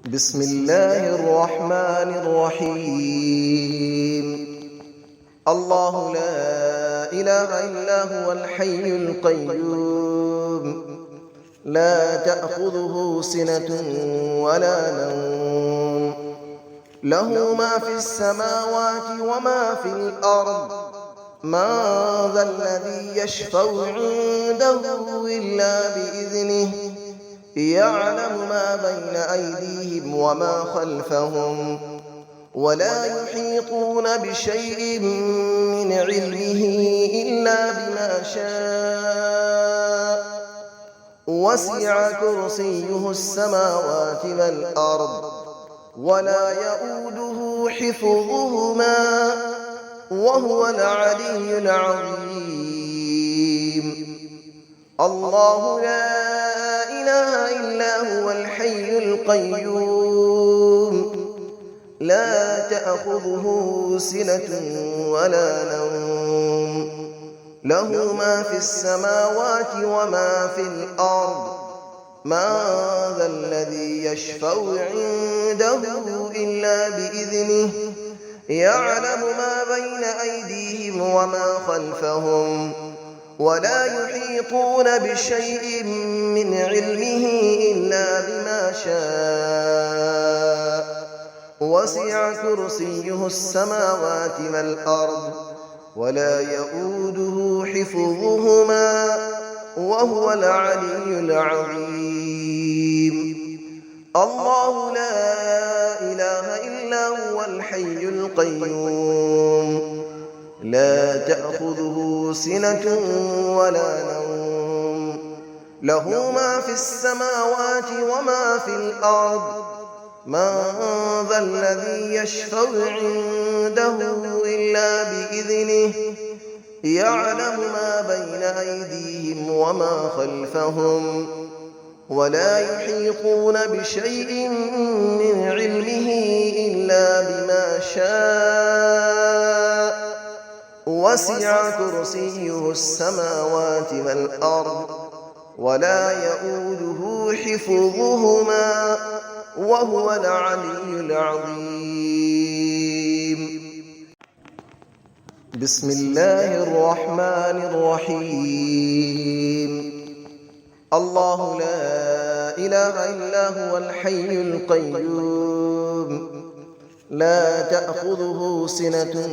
بسم الله الرحمن الرحيم. الله لا إله إلا هو الحي القيوم، لا تأخذه سنة ولا نوم، له ما في السماوات وما في الأرض. من ذا الذي يشفع عنده إلا بإذنه، يعلم ما بين أيديهم وما خلفهم، ولا يحيطون بشيء من علمه إلا بما شاء. وسع كرسيه السماوات والأرض، ولا يؤوده حفظهما، وهو العلي العظيم. الله لا إله إلا هو الحي القيوم، لا تأخذه سنة ولا نوم، له ما في السماوات وما في الأرض. من ذا الذي يشفع عنده إلا بإذنه، يعلم ما بين أيديهم وما خلفهم، ولا يحيطون بشيء من علمه إلا بما شاء. وسع كرسيه السماوات والأرض، ولا يؤوده حفظهما، وهو العلي العظيم. الله لا إله إلا هو الحي القيوم، لا تأخذه سنة ولا نوم، له ما في السماوات وما في الأرض. من ذا الذي يشفع عنده إلا بإذنه، يعلم ما بين أيديهم وما خلفهم، ولا يحيطون بشيء من علمه إلا بما شاء. وسع كرسيه السماوات والأرض، ولا يؤوده حفظهما، وهو العلي العظيم. بسم الله الرحمن الرحيم. الله لا إله إلا هو الحي القيوم، لا تأخذه سنة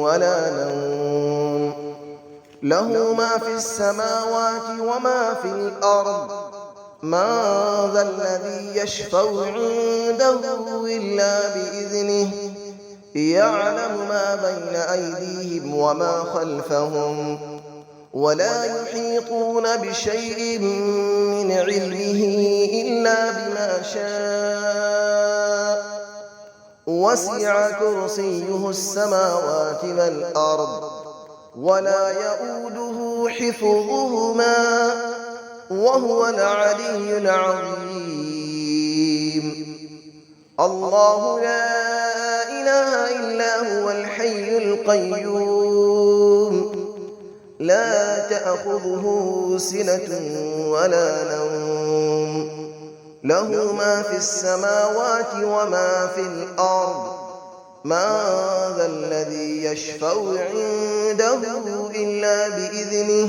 ولا نوم، له ما في السماوات وما في الأرض. من ذا الذي يشفع عنده إلا بإذنه، يعلم ما بين أيديهم وما خلفهم، ولا يحيطون بشيء من علمه إلا بما شاء. وسع كرسيه السماوات والأرض، ولا يؤوده حفظهما، وهو العلي العظيم. الله لا إله إلا هو الحي القيوم، لا تأخذه سنة ولا نوم، له ما في السماوات وما في الأرض. من ذا الذي يشفع عنده إلا بإذنه،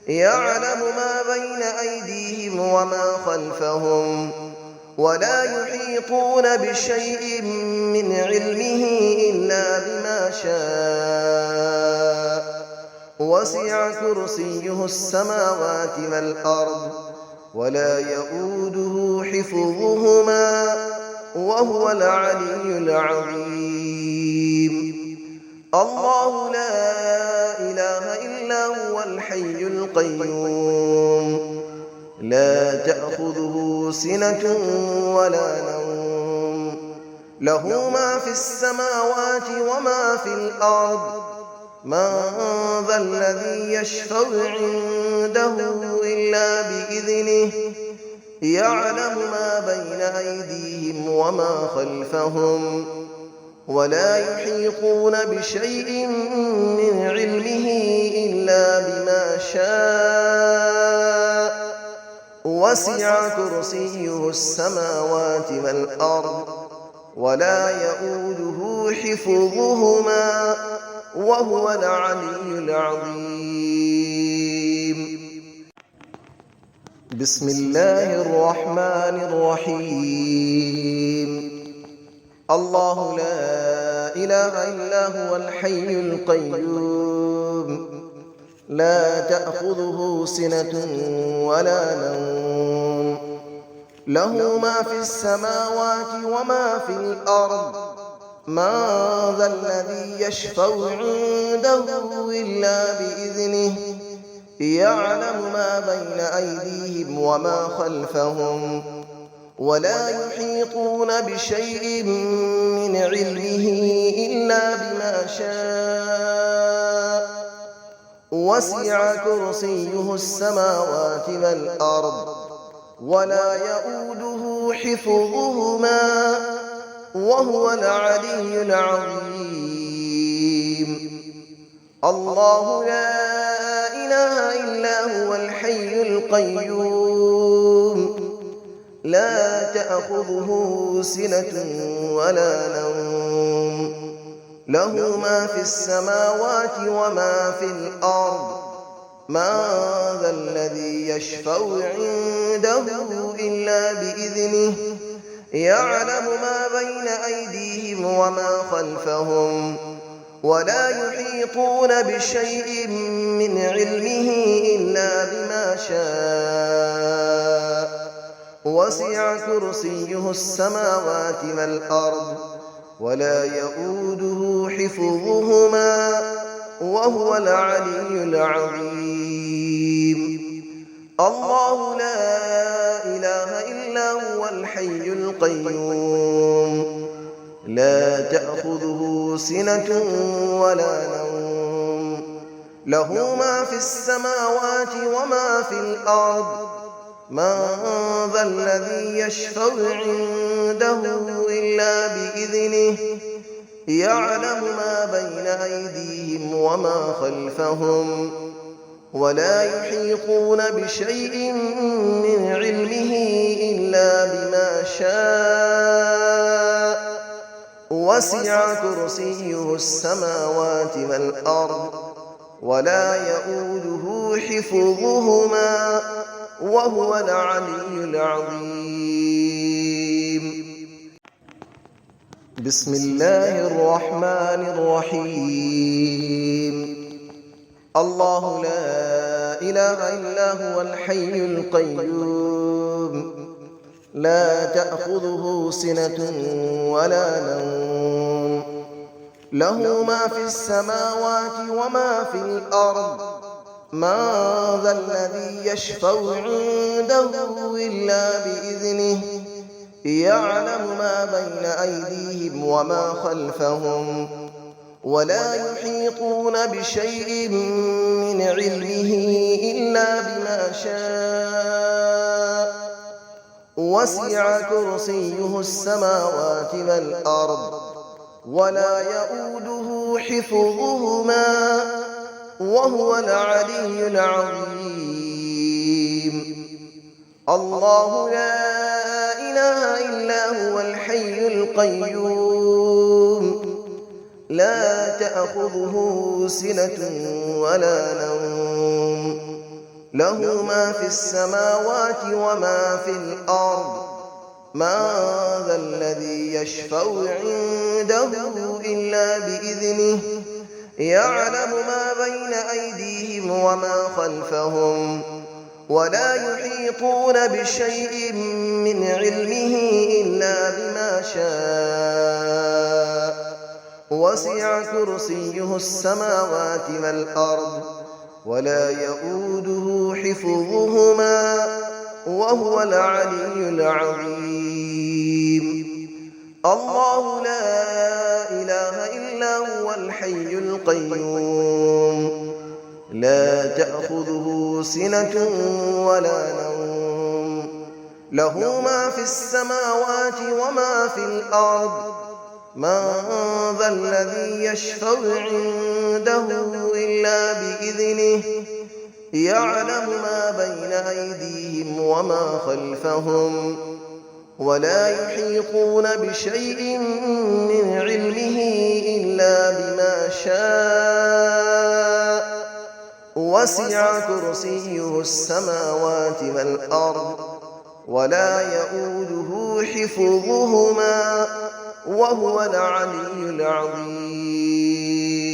يعلم ما بين أيديهم وما خلفهم، ولا يحيطون بشيء من علمه إلا بما شاء. وسع كرسيه السماوات والأرض، ولا يؤوده حفظهما، وهو العلي العظيم. الله لا إله إلا هو الحي القيوم، لا تأخذه سنة ولا نوم، له ما في السماوات وما في الأرض. من ذا الذي يشفع عنده إلا بإذنه، يعلم ما بين أيديهم وما خلفهم، ولا يحيطون بشيء من علمه إلا بما شاء. وسع كرسيه السماوات والأرض ولا يؤوده حفظهما وهو العلي العظيم. بسم الله الرحمن الرحيم. الله لا إله إلا هو الحي القيوم لا تأخذه سنة ولا نوم له ما في السماوات وما في الأرض من ذا الذي يشفع عنده إلا بإذنه يعلم ما بين أيديهم وما خلفهم ولا يحيطون بشيء من علمه إلا بما شاء وسع كرسيه السماوات والأرض ولا يؤوده حفظهما وهو العلي العظيم. الله لا إله إلا هو الحي القيوم لا تأخذه سنة ولا نوم له ما في السماوات وما في الأرض من ذا الذي يشفع عنده إلا بإذنه يعلم ما بين أيديهم وما خلفهم ولا يحيطون بشيء من علمه إلا بما شاء وسع كرسيه السماوات والأرض ولا يؤوده حفظهما وهو العلي العظيم. الله لا إله إلا هو الحي القيوم لا تأخذه سنة ولا نوم له ما في السماوات وما في الأرض من ذا الذي يشفع عنده إلا بإذنه يعلم ما بين أيديهم وما خلفهم ولا يحيطون بشيء من علمه إلا بما شاء وسع كرسيه السماوات والأرض ولا يؤوده حفظهما وهو العلي العظيم. بسم الله الرحمن الرحيم. الله لا إله إلا هو الحي القيوم لا تأخذه سنة ولا نوم له ما في السماوات وما في الأرض من ذا الذي يشفع عنده إلا بإذنه يعلم ما بين أيديهم وما خلفهم ولا يحيطون بشيء من علمه إلا بما شاء وسع كرسيه السماوات والأرض ولا يؤوده حفظهما وهو العلي العظيم. الله لا إله إلا هو الحي القيوم لا تأخذه سنة ولا نوم له ما في السماوات وما في الأرض من ذا الذي يشفع عنده إلا بإذنه يعلم ما بين أيديهم وما خلفهم ولا يحيطون بشيء من علمه إلا بما شاء وسع كرسيه السماوات والأرض ولا يؤوده حفظهما وهو العلي العظيم. الله لا إله إلا هو الحي القيوم لا تأخذه سنة ولا نوم له ما في السماوات وما في الأرض من ذا الذي يشفع عنده إلا بإذنه يعلم ما بين أيديهم وما خلفهم ولا يحيطون بشيء من علمه إلا بما شاء وسع كرسيه السماوات والأرض ولا يئوده حفظهما وهو العلي العظيم